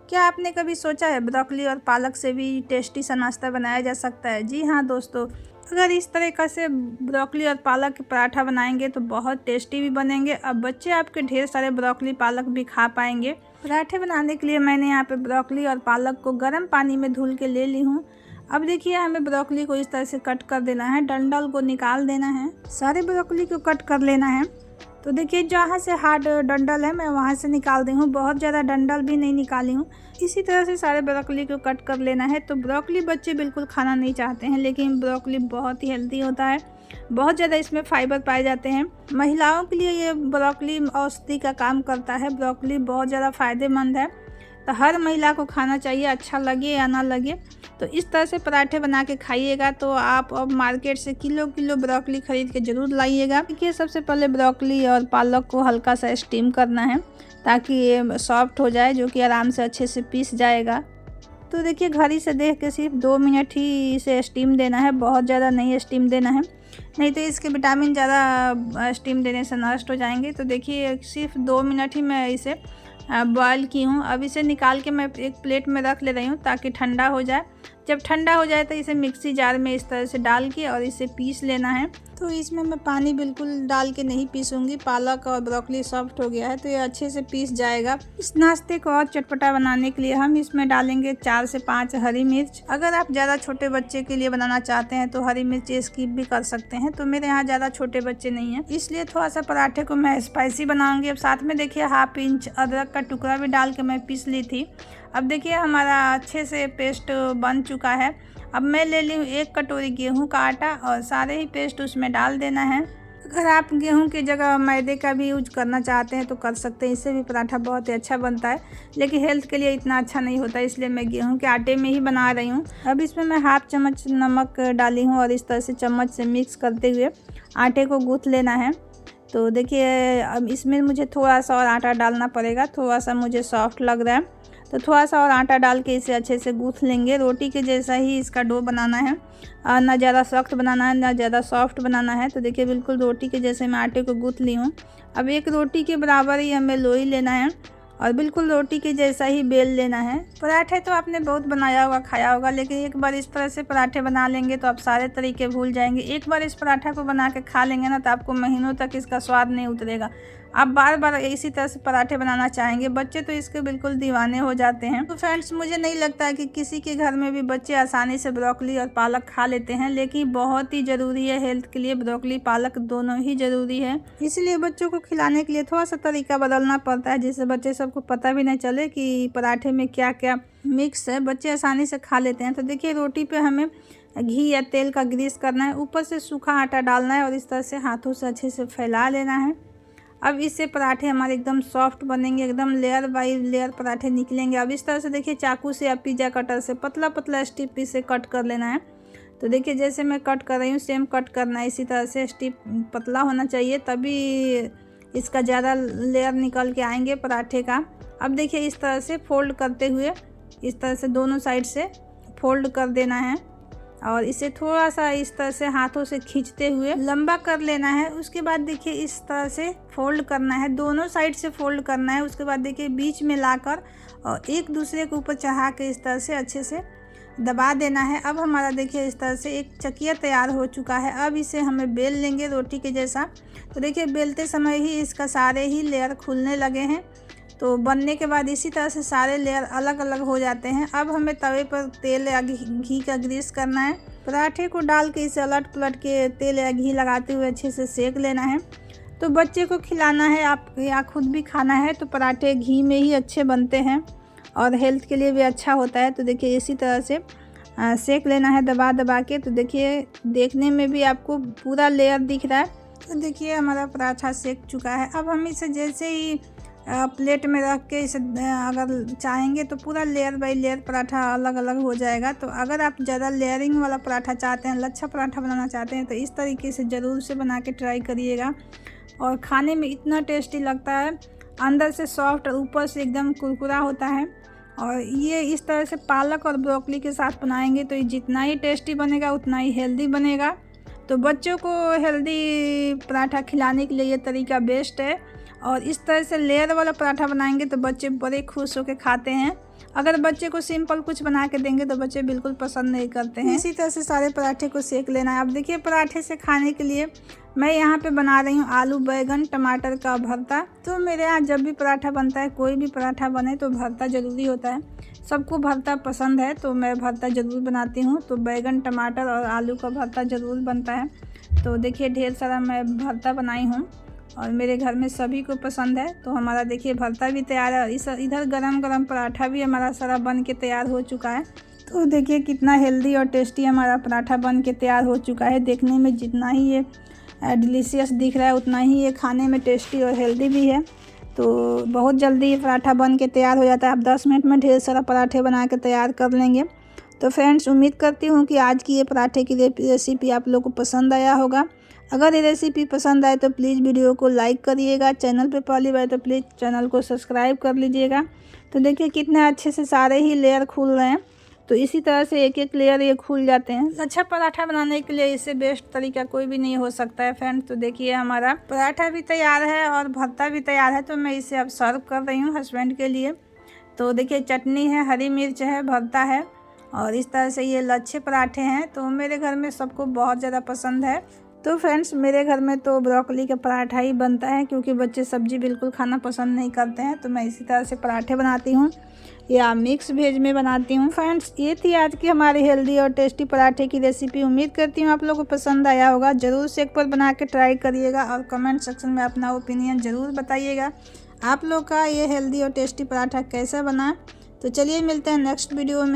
क्या आपने कभी सोचा है ब्रोकली और पालक से भी टेस्टी सा नाश्ता बनाया जा सकता है? जी हाँ दोस्तों, अगर इस तरीक़ा से ब्रोकली और पालक के पराठा बनाएंगे तो बहुत टेस्टी भी बनेंगे। अब बच्चे आपके ढेर सारे ब्रोकली पालक भी खा पाएंगे। पराठे बनाने के लिए मैंने यहाँ पे ब्रोकली और पालक को गर्म पानी में धुल के ले ली हूँ। अब देखिए हमें ब्रोकली को इस तरह से कट कर देना है, डंठल को निकाल देना है, सारे ब्रोकली को कट कर लेना है। तो देखिए जहाँ से हार्ड डंठल है मैं वहाँ से निकाल दी हूँ, बहुत ज़्यादा डंठल भी नहीं निकाली हूँ। इसी तरह से सारे ब्रोकली को कट कर लेना है। तो ब्रोकली बच्चे बिल्कुल खाना नहीं चाहते हैं, लेकिन ब्रोकली बहुत ही हेल्दी होता है, बहुत ज़्यादा इसमें फाइबर पाए जाते हैं। महिलाओं के लिए ये ब्रोकली औषधि का काम करता है। ब्रोकली बहुत ज़्यादा फ़ायदेमंद है, तो हर महिला को खाना चाहिए, अच्छा लगे या ना लगे। तो इस तरह से पराठे बना के खाइएगा। तो आप अब मार्केट से किलो किलो ब्रोकली ख़रीद के ज़रूर लाइएगा। देखिए सबसे पहले ब्रोकली और पालक को हल्का सा स्टीम करना है ताकि ये सॉफ्ट हो जाए, जो कि आराम से अच्छे से पीस जाएगा। तो देखिए घड़ी से देख के सिर्फ 2 मिनट ही इसे स्टीम देना है, बहुत ज़्यादा नहीं स्टीम देना है, नहीं तो इसके विटामिन ज़्यादा स्टीम देने से नष्ट हो जाएंगे। तो देखिए सिर्फ 2 मिनट ही मैं इसे बॉयल की हूँ। अब इसे निकाल के मैं एक प्लेट में रख ले रही हूँ ताकि ठंडा हो जाए। जब ठंडा हो जाए तो इसे मिक्सी जार में इस तरह से डाल के और इसे पीस लेना है। तो इसमें मैं पानी बिल्कुल डाल के नहीं पीसूँगी, पालक और ब्रोकली सॉफ्ट हो गया है तो ये अच्छे से पीस जाएगा। इस नाश्ते को और चटपटा बनाने के लिए हम इसमें डालेंगे 4 से 5 हरी मिर्च। अगर आप ज़्यादा छोटे बच्चे के लिए बनाना चाहते हैं तो हरी मिर्च स्किप भी कर सकते हैं। तो मेरे यहाँ ज़्यादा छोटे बच्चे नहीं हैं, इसलिए थोड़ा सा पराठे को मैं स्पाइसी बनाऊँगी। अब साथ में देखिए 1/2 इंच अदरक का टुकड़ा भी डाल के मैं पीस ली थी। अब देखिए हमारा अच्छे से पेस्ट बन चुका है। अब मैं ले ली हूँ 1 कटोरी गेहूं का आटा और सारे ही पेस्ट उसमें डाल देना है। अगर आप गेहूं की जगह मैदे का भी यूज करना चाहते हैं तो कर सकते हैं, इससे भी पराठा बहुत ही अच्छा बनता है, लेकिन हेल्थ के लिए इतना अच्छा नहीं होता, इसलिए मैं गेहूं के आटे में ही बना रही हूँ। अब इसमें मैं 1/2 चम्मच नमक डाली हूँ और इस तरह से चम्मच से मिक्स करते हुए आटे को गूँथ लेना है। तो देखिए अब इसमें मुझे थोड़ा सा और आटा डालना पड़ेगा, थोड़ा सा मुझे सॉफ्ट लग रहा है तो थोड़ा सा और आटा डाल के इसे अच्छे से गूँथ लेंगे। रोटी के जैसा ही इसका डो बनाना है, ना ज़्यादा सख्त बनाना है ना ज़्यादा सॉफ्ट बनाना है। तो देखिए बिल्कुल रोटी के जैसे मैं आटे को गूँथ ली हूँ। अब एक रोटी के बराबर ही हमें लोई लेना है और बिल्कुल रोटी के जैसा ही बेल लेना है। पराठे तो आपने बहुत बनाया होगा, खाया होगा, लेकिन एक बार इस तरह से पराठे बना लेंगे तो आप सारे तरीके भूल जाएंगे। एक बार इस पराठा को बना के खा लेंगे ना तो आपको महीनों तक इसका स्वाद नहीं उतरेगा, आप बार बार इसी तरह से पराठे बनाना चाहेंगे। बच्चे तो इसके बिल्कुल दीवाने हो जाते हैं। तो फ्रेंड्स मुझे नहीं लगता कि किसी के घर में भी बच्चे आसानी से ब्रोकली और पालक खा लेते हैं, लेकिन बहुत ही ज़रूरी है हेल्थ के लिए, ब्रोकली पालक दोनों ही ज़रूरी है। इसलिए बच्चों को खिलाने के लिए थोड़ा सा तरीका बदलना पड़ता है, जिससे बच्चे सबको पता भी नहीं चले कि पराठे में क्या क्या मिक्स है, बच्चे आसानी से खा लेते हैं। तो देखिए रोटी पे हमें घी या तेल का ग्रीस करना है, ऊपर से सूखा आटा डालना है और इस तरह से हाथों से अच्छे से फैला लेना है। अब इससे पराठे हमारे एकदम सॉफ्ट बनेंगे, एकदम लेयर बाई लेयर पराठे निकलेंगे। अब इस तरह से देखिए चाकू से या पिज़्ज़ा कटर से पतला पतला स्टिप इसे कट कर लेना है। तो देखिए जैसे मैं कट कर रही हूँ सेम कट करना है, इसी तरह से स्टिप पतला होना चाहिए, तभी इसका ज़्यादा लेयर निकल के आएंगे पराठे का। अब देखिए इस तरह से फोल्ड करते हुए इस तरह से दोनों साइड से फोल्ड कर देना है और इसे थोड़ा सा इस तरह से हाथों से खींचते हुए लंबा कर लेना है। उसके बाद देखिए इस तरह से फोल्ड करना है, दोनों साइड से फोल्ड करना है। उसके बाद देखिए बीच में लाकर और एक दूसरे के ऊपर चढ़ा के इस तरह से अच्छे से दबा देना है। अब हमारा देखिए इस तरह से एक चकिया तैयार हो चुका है। अब इसे हमें बेल लेंगे रोटी के जैसा। तो देखिए बेलते समय ही इसका सारे ही लेयर खुलने लगे हैं। तो बनने के बाद इसी तरह से सारे लेयर अलग अलग हो जाते हैं। अब हमें तवे पर तेल या घी का ग्रीस करना है, पराठे को डाल के इसे अलट पलट के तेल या घी लगाते हुए अच्छे से सेक लेना है। तो बच्चे को खिलाना है आप या खुद भी खाना है तो पराठे घी में ही अच्छे बनते हैं और हेल्थ के लिए भी अच्छा होता है। तो देखिए इसी तरह से सेक लेना है दबा दबा के। तो देखिए देखने में भी आपको पूरा लेयर दिख रहा है। तो देखिए हमारा पराठा सेक चुका है। अब हम इसे जैसे ही प्लेट में रख के इसे अगर चाहेंगे तो पूरा लेयर बाई लेयर पराठा अलग अलग हो जाएगा। तो अगर आप ज़्यादा लेयरिंग वाला पराठा चाहते हैं, लच्छा पराठा बनाना चाहते हैं, तो इस तरीके से ज़रूर से बना के ट्राई करिएगा और खाने में इतना टेस्टी लगता है, अंदर से सॉफ्ट और ऊपर से एकदम कुरकुरा होता है। और ये इस तरह से पालक और ब्रोकली के साथ बनाएंगे तो ये जितना ही टेस्टी बनेगा उतना ही हेल्दी बनेगा। तो बच्चों को हेल्दी पराठा खिलाने के लिए ये तरीका बेस्ट है। और इस तरह से लेयर वाला पराठा बनाएंगे तो बच्चे बड़े खुश होकर खाते हैं। अगर बच्चे को सिंपल कुछ बना के देंगे तो बच्चे बिल्कुल पसंद नहीं करते हैं। इसी तरह से सारे पराठे को सेक लेना है। अब देखिए पराठे से खाने के लिए मैं यहाँ पे बना रही हूँ आलू बैगन टमाटर का भरता। तो मेरे यहाँ जब भी पराठा बनता है, कोई भी पराठा बने तो भरता ज़रूरी होता है। सबको भरता पसंद है तो मैं भरता ज़रूर बनाती हूँ। तो बैगन टमाटर और आलू का भरता ज़रूर बनता है। तो देखिए ढेर सारा मैं भरता बनाई हूँ और मेरे घर में सभी को पसंद है। तो हमारा देखिए भरता भी तैयार है। इधर गरम गरम पराठा भी हमारा सारा बन के तैयार हो चुका है। तो देखिए कितना हेल्दी और टेस्टी हमारा पराठा बन के तैयार हो चुका है। देखने में जितना ही ये डिलीशियस दिख रहा है उतना ही ये खाने में टेस्टी और हेल्दी भी है। तो बहुत जल्दी ये पराठा बन के तैयार हो जाता है। आप 10 मिनट में ढेर सारा पराठे बना के तैयार कर लेंगे। तो फ्रेंड्स उम्मीद करती हूँ कि आज की ये पराठे की रेसिपी आप लोगों को पसंद आया होगा। अगर ये रेसिपी पसंद आए तो प्लीज़ वीडियो को लाइक करिएगा। चैनल पे पहली बार तो प्लीज़ चैनल को सब्सक्राइब कर लीजिएगा। तो देखिए कितने अच्छे से सारे ही लेयर खुल रहे हैं। तो इसी तरह से एक एक लेयर ये खुल जाते हैं। अच्छा पराठा बनाने के लिए इससे बेस्ट तरीका कोई भी नहीं हो सकता है फ्रेंड्स। तो देखिए हमारा पराठा भी तैयार है और भरता भी तैयार है। तो मैं इसे अब सर्व कर रही हूँ हस्बैंड के लिए। तो देखिए चटनी है, हरी मिर्च है, भरता है और इस तरह से ये लच्छे पराठे हैं। तो मेरे घर में सबको बहुत ज़्यादा पसंद है। तो फ्रेंड्स मेरे घर में तो ब्रोकली का पराठा ही बनता है क्योंकि बच्चे सब्जी बिल्कुल खाना पसंद नहीं करते हैं। तो मैं इसी तरह से पराठे बनाती हूँ या मिक्स वेज में बनाती हूँ। फ्रेंड्स ये थी आज की हमारी हेल्दी और टेस्टी पराठे की रेसिपी। उम्मीद करती हूँ आप लोगों को पसंद आया होगा। ज़रूर से एक बार बना के ट्राई करिएगा और कमेंट सेक्शन में अपना ओपिनियन ज़रूर बताइएगा आप लोग का ये हेल्दी और टेस्टी पराठा कैसा बना। तो चलिए मिलते हैं नेक्स्ट वीडियो में।